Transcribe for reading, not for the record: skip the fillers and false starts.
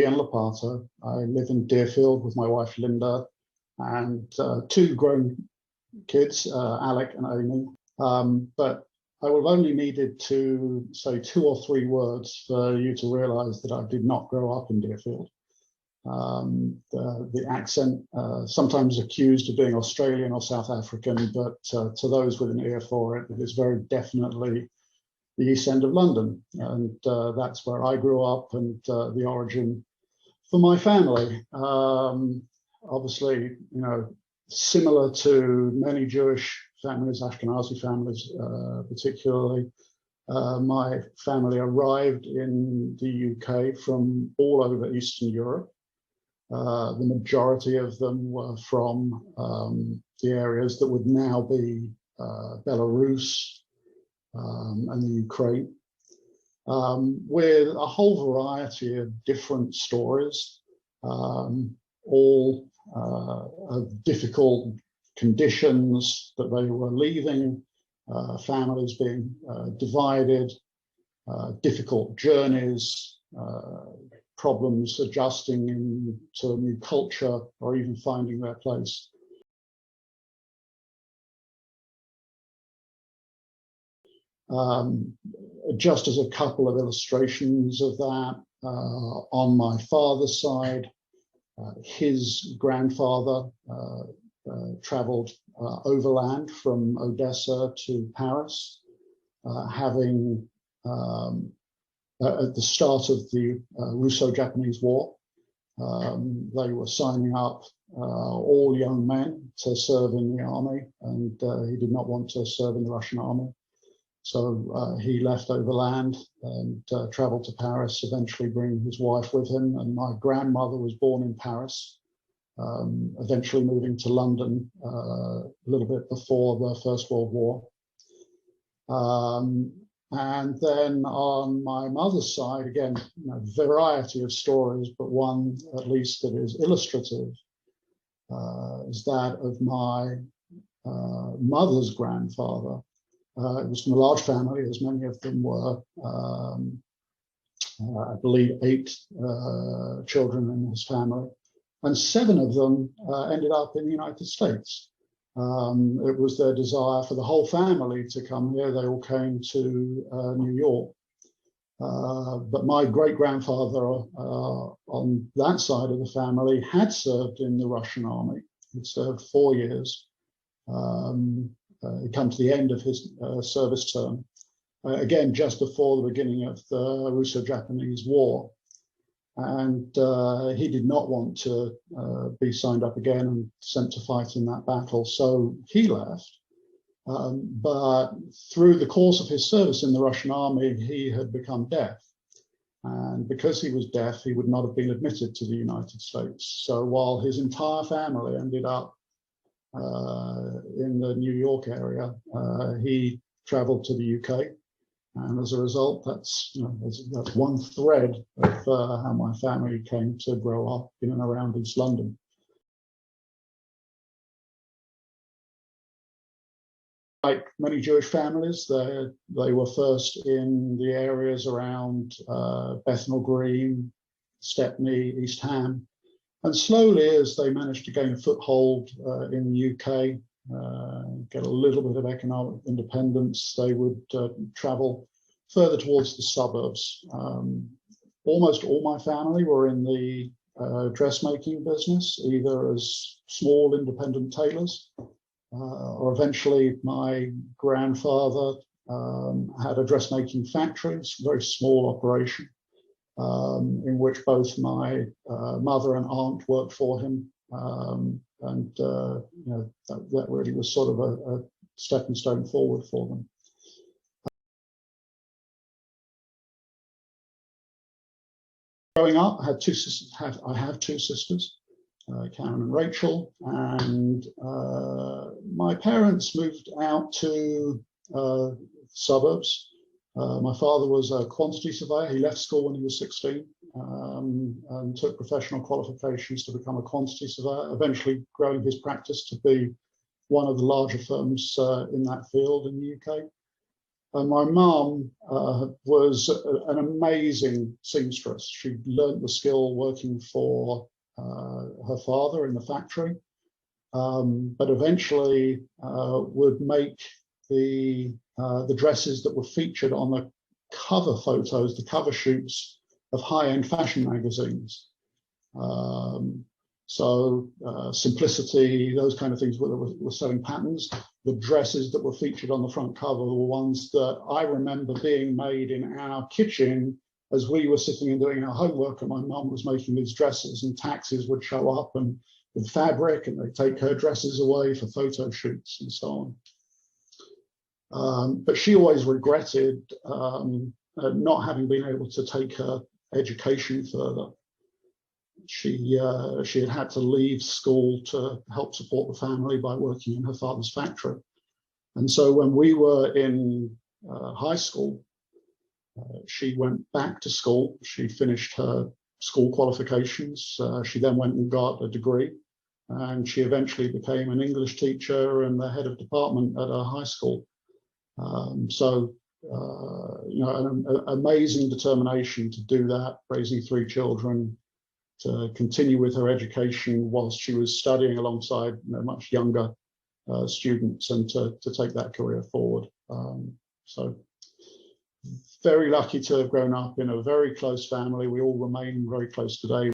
Iain Lopata. I live in Deerfield with my wife Linda and two grown kids, Alec and Amy. But I will have only needed to say 2 or 3 words for you to realise that I did not grow up in Deerfield. The accent, sometimes accused of being Australian or South African, but to those with an ear for it, it is very definitely the East End of London, and that's where I grew up, and the origin for my family. Obviously, you know, similar to many Jewish families, Ashkenazi families particularly, my family arrived in the UK from all over Eastern Europe. The majority of them were from the areas that would now be Belarus and the Ukraine, with a whole variety of different stories, all of difficult conditions that they were leaving, families being divided, difficult journeys, problems adjusting into a new culture or even finding their place. Just as a couple of illustrations of that, on my father's side, his grandfather traveled overland from Odessa to Paris, having at the start of the Russo-Japanese War, they were signing up all young men to serve in the army, and he did not want to serve in the Russian army. So he left overland and traveled to Paris, eventually bringing his wife with him. And my grandmother was born in Paris, eventually moving to London a little bit before the First World War. And then on my mother's side, again, you know, variety of stories, but one at least that is illustrative is that of my mother's grandfather. It was from a large family, as many of them were. I believe 8 children in his family, and 7 of them ended up in the United States. It was their desire for the whole family to come here. They all came to New York. But my great-grandfather on that side of the family had served in the Russian army. He served 4 years. He came to the end of his service term, again, just before the beginning of the Russo-Japanese War. And he did not want to be signed up again and sent to fight in that battle. So he left. But through the course of his service in the Russian army, he had become deaf. And because he was deaf, he would not have been admitted to the United States. So while his entire family ended up in the New York area, he traveled to the UK. And as a result, that's, you know, that's one thread of how my family came to grow up in and around East London. Like many Jewish families, they were first in the areas around Bethnal Green, Stepney, East Ham. And slowly, as they managed to gain a foothold in the UK, get a little bit of economic independence, they would travel further towards the suburbs. Almost all my family were in the dressmaking business, either as small independent tailors, or eventually my grandfather had a dressmaking factory, it's a very small operation, in which both my mother and aunt worked for him. And you know, that really was sort of a stepping stone forward for them. Growing up, I had 2 sisters. I have 2 sisters, Karen and Rachel, and my parents moved out to suburbs. My father was a quantity surveyor. He left school when he was 16 and took professional qualifications to become a quantity surveyor, eventually growing his practice to be one of the larger firms in that field in the UK. And my mum was an amazing seamstress. She learned the skill working for her father in the factory, but eventually would make the dresses that were featured on the cover photos, the cover shoots of high-end fashion magazines. Simplicity, those kind of things were selling patterns. The dresses that were featured on the front cover were ones that I remember being made in our kitchen as we were sitting and doing our homework, and my mum was making these dresses, and taxis would show up and with fabric, and they'd take her dresses away for photo shoots and so on. But she always regretted not having been able to take her education further. She had to leave school to help support the family by working in her father's factory. And so when we were in high school, she went back to school. She finished her school qualifications. She then went and got a degree, and she eventually became an English teacher and the head of department at a high school. An amazing determination to do that, raising 3 children, to continue with her education whilst she was studying alongside much younger students, and to take that career forward. So very lucky to have grown up in a very close family. We all remain very close today.